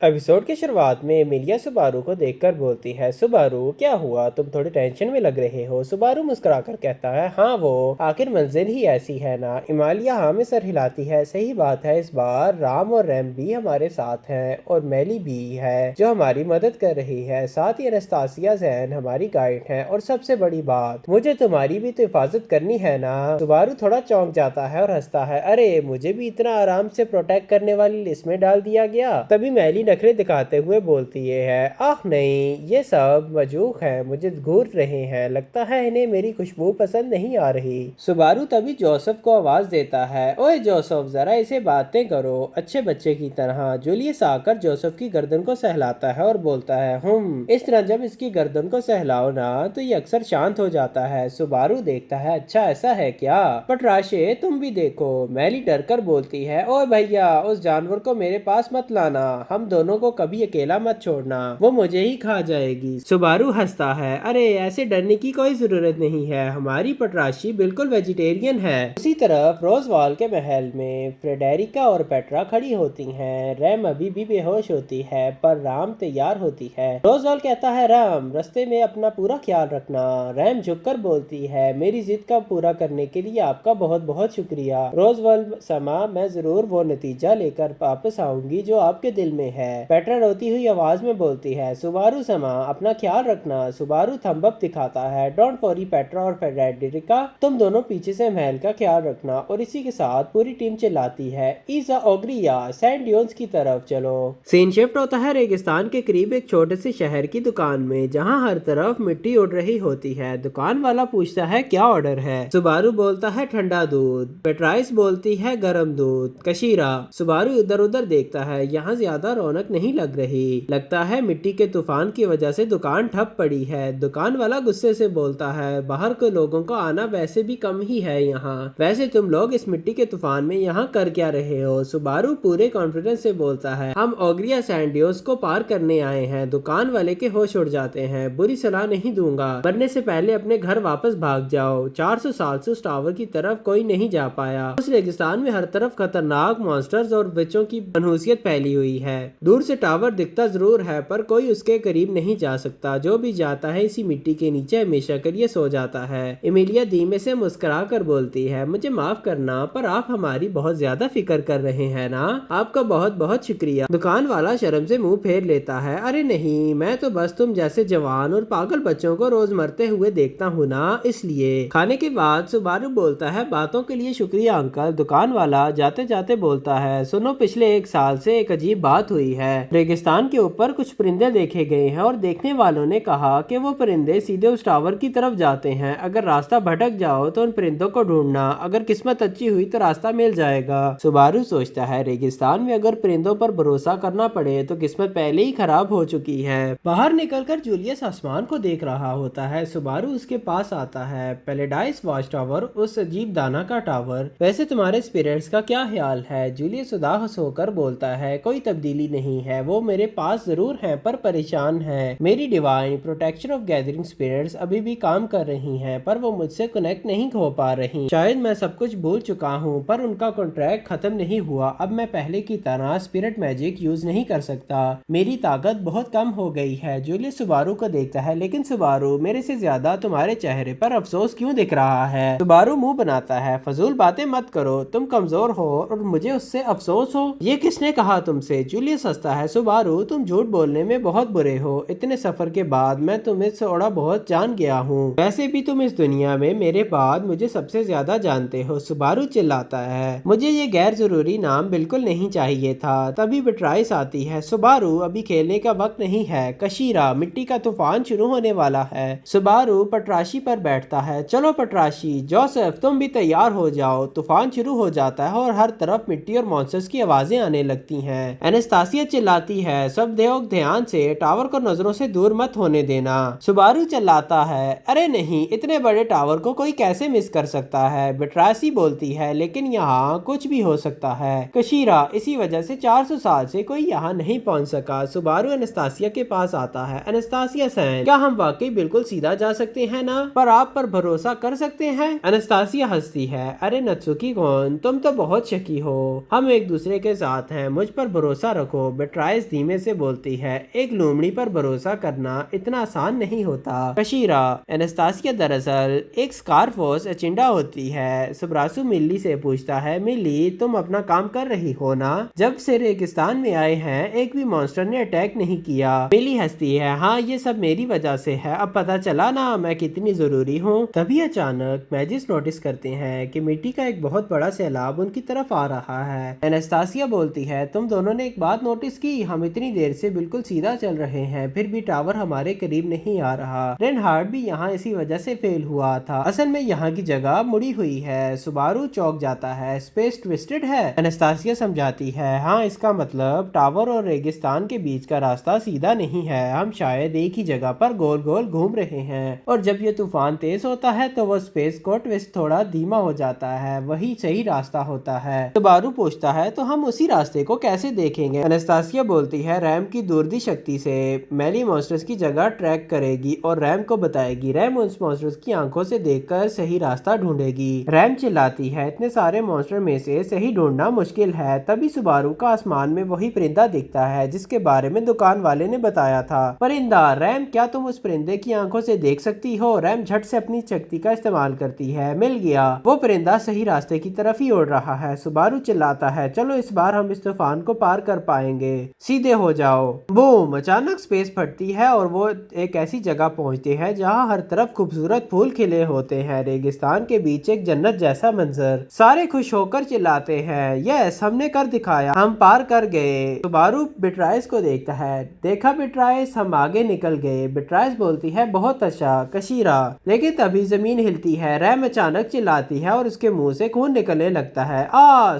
Episode की शुरुआत में एमिलिया सुबारू को देखकर बोलती है, सुबारू क्या हुआ, तुम थोड़ी टेंशन में लग रहे हो। सुबारू मुस्कुराकर कहता है, हाँ वो आखिर मंजिल ही ऐसी है ना। एमिलिया हाँ में सर हिलाती है, सही बात है, इस बार राम और रैम भी हमारे साथ हैं और मेली भी है जो हमारी मदद कर रही है, साथ ही एनास्तासिया जैन हमारी गाइड है, और सबसे बड़ी बात मुझे तुम्हारी भी तो हिफाजत करनी है ना। सुबारू थोड़ा चौंक जाता है और हंसता है, अरे मुझे भी इतना आराम से प्रोटेक्ट करने वाली लिस्ट में डाल दिया गया। तभी मेली नखरे दिखाते हुए बोलती है, आह नहीं, ये सब मजूक है, मुझे घूर रहे हैं, लगता है इन्हें मेरी खुशबू पसंद नहीं आ रही। सुबारू तभी जोसेफ को आवाज देता है, ओए जोसेफ जरा इसे बातें करो अच्छे बच्चे की तरह। जूलियस आकर जोसेफ की गर्दन को सहलाता है और बोलता है, इस तरह जब इसकी गर्दन को सहलाओ ना तो ये अक्सर शांत हो जाता है। सुबारू देखता है, अच्छा ऐसा है क्या, पटराशे तुम भी देखो। मैली डर कर बोलती है, ओए भैया उस जानवर को मेरे पास मत लाना, हम दोनों को कभी अकेला मत छोड़ना, वो मुझे ही खा जाएगी। सुबारू हंसता है, अरे ऐसे डरने की कोई जरूरत नहीं है, हमारी पटराशी बिल्कुल वेजिटेरियन है। उसी तरफ रोजवाल के महल में फ्रेडेरिका और पेट्रा खड़ी होती हैं। रैम अभी भी बेहोश होती है पर राम तैयार होती है। रोजवाल कहता है, राम रास्ते में अपना पूरा ख्याल रखना। रैम झुककर बोलती है, मेरी जिद का पूरा करने के लिए आपका बहुत बहुत शुक्रिया रोजवाल समा, मैं जरूर वो नतीजा लेकर वापस आऊंगी जो आपके दिल में है। पेट्रा रोती हुई आवाज में बोलती है, सुबारू समा अपना ख्याल रखना। सुबारू थंब अप दिखाता है, डोंट वरी पेट्रा और फ्रेडेरिका, तुम दोनों पीछे से महल का ख्याल रखना। और इसी के साथ पूरी टीम चिल्लाती है, ईजा ओग्रिया सैंड ड्यून्स की तरफ चलो। सीन शिफ्ट होता है रेगिस्तान के करीब एक छोटे से शहर की दुकान में, जहाँ हर तरफ मिट्टी उड़ रही होती है। दुकान वाला पूछता है, क्या ऑर्डर है। सुबारू बोलता है, ठंडा दूध। पेट्राइस बोलती है, गर्म दूध। कशीरा। सुबारू इधर उधर देखता है, यहाँ ज्यादा रौनक नहीं लग रही, लगता है मिट्टी के तूफान की वजह से दुकान ठप पड़ी है। दुकान वाला गुस्से से बोलता है, बाहर के लोगों का आना वैसे भी कम ही है यहाँ, वैसे तुम लोग इस मिट्टी के तूफान में यहाँ कर क्या रहे हो। सुबारू पूरे कॉन्फिडेंस से बोलता है, हम ओग्रिया सैंड ड्यून्स को पार करने आए हैं। दुकान वाले के होश उड़ जाते हैं, बुरी सलाह नहीं दूंगा, मरने से पहले अपने घर वापस भाग जाओ। 400 साल से उस टावर की तरफ कोई नहीं जा पाया। उस रेगिस्तान में हर तरफ खतरनाक मॉन्स्टर्स और विचों की मनहूसियत फैली हुई है। दूर से टावर दिखता जरूर है पर कोई उसके करीब नहीं जा सकता, जो भी जाता है इसी मिट्टी के नीचे हमेशा के लिए सो जाता है। एमिलिया धीमे से मुस्कुरा कर बोलती है, मुझे माफ करना पर आप हमारी बहुत ज्यादा फिक्र कर रहे हैं ना, आपका बहुत बहुत शुक्रिया। दुकान वाला शर्म से मुंह फेर लेता है, अरे नहीं, मैं तो बस तुम जैसे जवान और पागल बच्चों को रोज मरते हुए देखता हूँ ना, इसलिए। खाने के बाद सुबारू बोलता है, बातों के लिए शुक्रिया अंकल। दुकान वाला जाते जाते बोलता है, सुनो पिछले 1 साल से एक अजीब बात हुई है। रेगिस्तान के ऊपर कुछ परिंदे देखे गए हैं और देखने वालों ने कहा कि वो परिंदे सीधे उस टावर की तरफ जाते हैं। अगर रास्ता भटक जाओ तो उन परिंदों को ढूंढना, अगर किस्मत अच्छी हुई तो रास्ता मिल जाएगा। सुबारू सोचता है, रेगिस्तान में अगर परिंदों पर भरोसा करना पड़े तो किस्मत पहले ही खराब हो चुकी है। बाहर निकलकर जूलियस आसमान को देख रहा होता है। सुबारू उसके पास आता है, पैलेडाइस वॉच टावर, उस अजीब दाना का टावर, वैसे तुम्हारे स्पिरिट्स का क्या ख्याल है। जूलियस उदास होकर बोलता है, कोई तब्दीली नहीं है, वो मेरे पास जरूर है पर परेशान है। मेरी divine protection of gathering spirits अभी भी काम कर रही हैं पर वो मुझसे कनेक्ट नहीं हो पा रही। शायद मैं सब कुछ भूल चुका हूँ पर उनका कॉन्ट्रैक्ट खत्म नहीं हुआ। अब मैं पहले की तरह स्पिरिट मैजिक यूज नहीं कर सकता, मेरी ताकत बहुत कम हो गई है। जूलियस सुबारू को देखता है, लेकिन सुबारू मेरे से ज्यादा तुम्हारे चेहरे पर अफसोस क्यों दिख रहा है। सुबारू मुंह बनाता है, फजूल बातें मत करो, तुम कमजोर हो और मुझे उससे अफसोस हो, ये किसने कहा तुमसे। जूलियस हंसता है, सुबारू तुम झूठ बोलने में बहुत बुरे हो, इतने सफर के बाद मैं तुम्हें थोड़ा बहुत जान गया हूँ, वैसे भी तुम इस दुनिया में मेरे बाद मुझे सबसे ज्यादा जानते हो। सुबारू चिल्लाता है, मुझे ये गैर जरूरी नाम बिल्कुल नहीं चाहिए था। तभी बेट्राइस आती है, सुबारू अभी खेलने का वक्त नहीं है। कशीरा, मिट्टी का तूफान शुरू होने वाला है। सुबारू पटराशी पर बैठता है, चलो पटराशी। जोसेफ तुम भी तैयार हो जाओ। तूफान शुरू हो जाता है और हर तरफ मिट्टी और मॉन्स्टर्स की आवाजें आने लगती हैं। एनास्तासिया चिल्लाती है, सब लोग ध्यान से, टावर को नजरों से दूर मत होने देना। सुबारू चिल्लाता है, अरे नहीं, इतने बड़े टावर को कोई कैसे मिस कर सकता है। बेट्रासी बोलती है, लेकिन यहाँ कुछ भी हो सकता है। कशीरा, इसी वजह से 400 साल से कोई यहाँ नहीं पहुँच सका। सुबारू एनास्तासिया के पास आता है, एनास्तासिया सैन, क्या हम वाकई बिल्कुल सीधा जा सकते हैं ना, पर आप पर भरोसा कर सकते हैं। एनास्तासिया हंसती है, अरे नत्सुकी कौन, तुम तो बहुत शकी हो, हम एक दूसरे के साथ हैं, मुझ पर भरोसा रखो। बेट्राइस धीमे से बोलती है। एक लोमड़ी पर भरोसा करना इतना आसान नहीं होता। कशीरा, एनास्तासिया दरअसल एक स्कारफोस एजेंडा होती है। सुब्रासु मिल्ली से पूछता है, मिल्ली तुम अपना काम कर रही हो ना? जब से रेगिस्तान में आए हैं एक भी मॉन्स्टर ने अटैक नहीं किया। मिल्ली हंसती है, हाँ ये सब मेरी वजह से है। अब पता चला ना मैं कितनी जरूरी हूँ। तभी अचानक मैजिस नोटिस करते हैं कि मिट्टी का एक बहुत बड़ा सैलाब उनकी तरफ आ रहा है। एनास्तासिया बोलती है, तुम दोनों ने एक बात नोटिस की? हम इतनी देर से बिल्कुल सीधा चल रहे हैं फिर भी टावर हमारे करीब नहीं आ रहा। रेनहार्ड भी यहाँ इसी वजह से फेल हुआ था। असल में यहाँ की जगह मुड़ी हुई है। सुबारू चौंक जाता है, स्पेस ट्विस्टेड है। एनास्तासिया समझाती है, हाँ इसका मतलब टावर और रेगिस्तान के बीच का रास्ता सीधा नहीं है। हम शायद एक ही जगह पर गोल गोल घूम रहे हैं और जब ये तूफान तेज होता है तो वो स्पेस को ट्विस्ट थोड़ा धीमा हो जाता है, वही सही रास्ता होता है। सुबारू पूछता है, तो हम उसी रास्ते को कैसे देखेंगे? एनास्तासिया बोलती है, रैम की दूरदी शक्ति से मैली मॉन्स्टर्स की जगह ट्रैक करेगी और रैम को बताएगी। रैम उन मॉन्स्टर्स की आंखों से देखकर सही रास्ता ढूंढेगी। रैम चिल्लाती है, इतने सारे मॉन्स्टर में से सही ढूंढना मुश्किल है। तभी सुबारू का आसमान में वही परिंदा दिखता है जिसके बारे में दुकान वाले ने बताया था। परिंदा, रैम क्या तुम उस परिंदे की आंखों से देख सकती हो? रैम झट से अपनी शक्ति का इस्तेमाल करती है। मिल गया, वो परिंदा सही रास्ते की तरफ ही उड़ रहा है। सुबारू चिल्लाता है, चलो इस बार हम इस तूफान को पार कर पाएंगे, सीधे हो जाओ। बूम, अचानक स्पेस फटती है और वो एक ऐसी जगह पहुंचते हैं जहां हर तरफ खूबसूरत फूल खिले होते हैं। रेगिस्तान के बीच एक जन्नत जैसा मंजर। सारे खुश होकर चिल्लाते हैं, यस हमने कर दिखाया, हम पार कर गए। सुबारू बेट्राइस को देखता है, देखा बेट्राइस, हम आगे निकल गए। बेट्राइस बोलती है, बहुत अच्छा कशीरा। लेकिन तभी जमीन हिलती है। रैम अचानक चिल्लाती है और उसके मुंह से खून निकलने लगता है।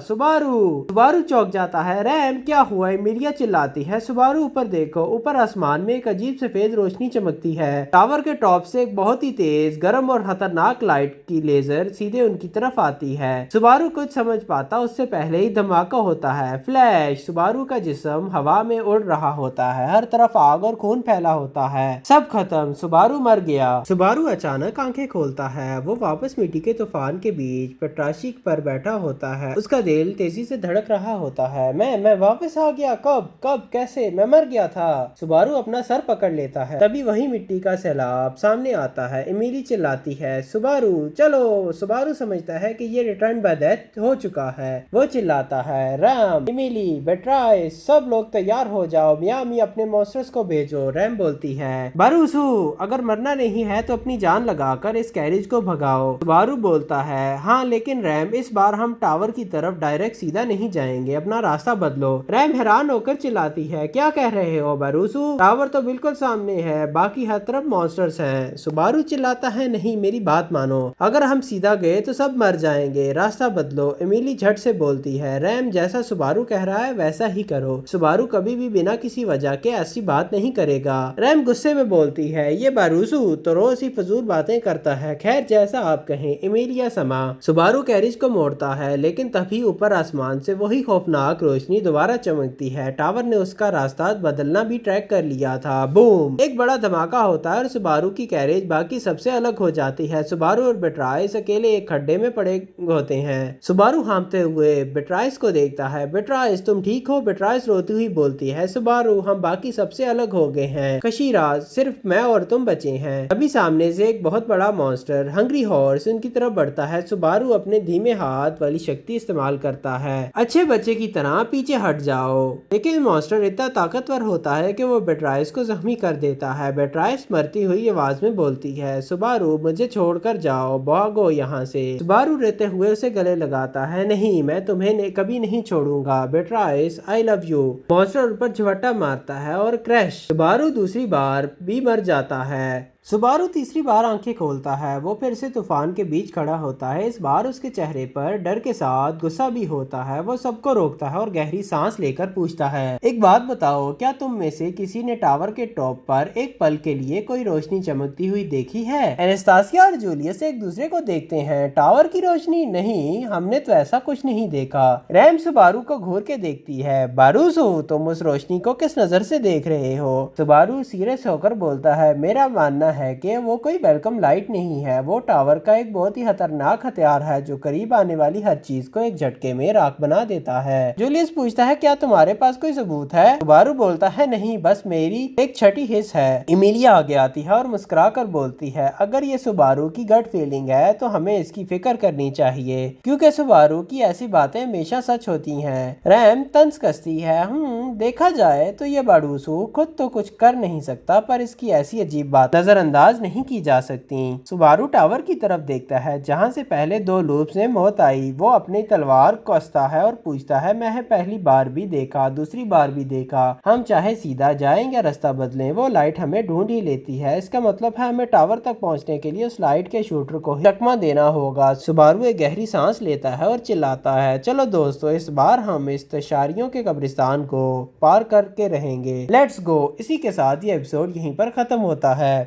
सुबारू चौंक जाता है। रैम क्या हुआ? एमिलिया चिल्लाती है। सुबारू ऊपर देखो, ऊपर आसमान में एक अजीब सफेद रोशनी चमकती है। टावर के टॉप से एक बहुत ही तेज, गर्म और खतरनाक लाइट की लेजर सीधे उनकी तरफ आती है। सुबारू कुछ समझ पाता उससे पहले ही धमाका होता है। फ्लैश, सुबारू का जिस्म हवा में उड़ रहा होता है। हर तरफ आग और खून फैला होता है। सब खत्म, सुबारू मर गया। सुबारू अचानक आंखें खोलता है। वो वापस मिट्टी के तूफान के बीच पेट्राशी पर बैठा होता है। उसका दिल तेजी से धड़क रहा होता है। मैं वापस आ गया? कब कैसे? मैं मर गया था। सुबारू अपना सर पकड़ लेता है। तभी वही मिट्टी का सैलाब सामने आता है। एमिली चिल्लाती है, सुबारू चलो। सुबारू समझता है कि ये रिटर्न बाय डेथ हो चुका है। वो चिल्लाता है, रैम, एमिली, बेट्राइस, सब लोग तैयार हो जाओ, मियामी अपने मॉन्स्टर्स को भेजो। रैम बोलती है, बारूसू अगर मरना नहीं है तो अपनी जान लगाकर इस कैरेज को भगाओ। सुबारू बोलता है, हाँ लेकिन रैम इस बार हम टावर की तरफ डायरेक्ट सीधा नहीं जाएंगे, अपना रास्ता बदलो। रैम हैरान होकर चिल्लाती है, क्या कह रहे हो बारूसू? टावर तो बिल्कुल सामने है, बाकी हर तरफ मॉन्स्टर्स हैं। सुबारू चिल्लाता है, नहीं मेरी बात मानो, अगर हम सीधा गए तो सब मर जाएंगे, रास्ता बदलो। एमिली झट से बोलती है, रैम जैसा सुबारू कह रहा है वैसा ही करो। सुबारू कभी भी बिना किसी वजह के ऐसी बात नहीं करेगा। रैम गुस्से में बोलती है, ये बारूसू तो रोज ही फजूल बातें करता है, खैर जैसा आप कहें। एमिलिया समा। सुबारू कैरिज को मोड़ता है लेकिन तभी ऊपर आसमान से वही खौफनाक रोशनी दोबारा चमकती है। टावर ने उसका रास्ता बदलना भी ट्रैक कर लिया था। बूम, एक बड़ा धमाका होता है और सुबारू की कैरेज बाकी सबसे अलग हो जाती है। सुबारू और बेट्राइस अकेले एक खड्डे में पड़े होते हैं। सुबारू हाँफते हुए बेट्राइस को देखता है। बेट्राइस तुम ठीक हो? बेट्राइस रोती हुई बोलती है, सुबारू हम बाकी सबसे अलग हो गए हैं, कशीरा सिर्फ मैं और तुम बचे हैं। अभी सामने से एक बहुत बड़ा मॉन्स्टर हंग्री हॉर्स उनकी तरफ बढ़ता है। सुबारू अपने धीमे हाथ वाली शक्ति इस्तेमाल करता है, अच्छे बच्चे की तरह पीछे हट जाओ। लेकिन मॉन्स्टर इतना ताकतवर होता है कि वो बेट्राइस को जख्मी कर देता है। बेट्राइस मरती हुई आवाज में बोलती है, सुबारू मुझे छोड़कर जाओ, भागो यहाँ से। सुबारू रोते हुए उसे गले लगाता है, नहीं मैं तुम्हें कभी नहीं छोड़ूंगा बेट्राइस, आई लव यू। मॉन्स्टर ऊपर झपट्टा मारता है और क्रैश। सुबारू दूसरी बार भी मर जाता है। सुबारू तीसरी बार आंखें खोलता है। वो फिर से तूफान के बीच खड़ा होता है। इस बार उसके चेहरे पर डर के साथ गुस्सा भी होता है। वो सबको रोकता है और गहरी सांस लेकर पूछता है, एक बात बताओ, क्या तुम में से किसी ने टावर के टॉप पर एक पल के लिए कोई रोशनी चमकती हुई देखी है? एनास्तासिया और जूलियस एक दूसरे को देखते हैं। टावर की रोशनी? नहीं, हमने तो ऐसा कुछ नहीं देखा। रैम सुबारू को घूर के देखती है, बारूसू तुम उस रोशनी को किस नजर से देख रहे हो? सुबारू सीरियस होकर बोलता है, मेरा मानना بتانا ہے کہ وہ کوئی ویلکم لائٹ نہیں ہے، وہ ٹاور کا ایک بہت ہی خطرناک ہتھیار ہے جو قریب آنے والی ہر چیز کو ایک جھٹکے میں راکھ بنا دیتا ہے۔ جولیس پوچھتا ہے کیا تمہارے پاس کوئی ثبوت ہے؟ سبارو بولتا ہے نہیں، بس میری ایک چھٹی حص ہے۔ ایمیلیا آگے آتی ہے اور مسکرا کر بولتی ہے اگر یہ سبارو کی گٹ فیلنگ ہے تو ہمیں اس کی فکر کرنی چاہیے کیونکہ سبارو کی ایسی باتیں ہمیشہ سچ ہوتی ہیں۔ ریم طنز کستی ہے دیکھا جائے تو یہ باڈوسو خود تو کچھ کر نہیں سکتا پر اس کی ایسی عجیب بات نظر انداز نہیں کی جا سکتی۔ سبارو ٹاور کی طرف دیکھتا ہے جہاں سے پہلے 2 لوپس میں موت آئی، وہ اپنی تلوار کستا ہے اور پوچھتا ہے میں پہلی بار بھی دیکھا، دوسری بار بھی دیکھا، ہم چاہے سیدھا جائیں یا راستہ بدلیں وہ لائٹ ہمیں ڈھونڈ ہی لیتی ہے، اس کا مطلب ہے ہمیں ٹاور تک پہنچنے کے لیے اس لائٹ کے شوٹر کو ہی چکمہ دینا ہوگا۔ سبارو ایک گہری سانس لیتا ہے اور چلاتا ہے چلو دوستو اس بار ہم اس تشاریوں کے قبرستان کو پار کر کے رہیں گے، لیٹس گو۔ اسی کے ساتھ یہ ایپیسوڈ یہیں پر ختم ہوتا ہے۔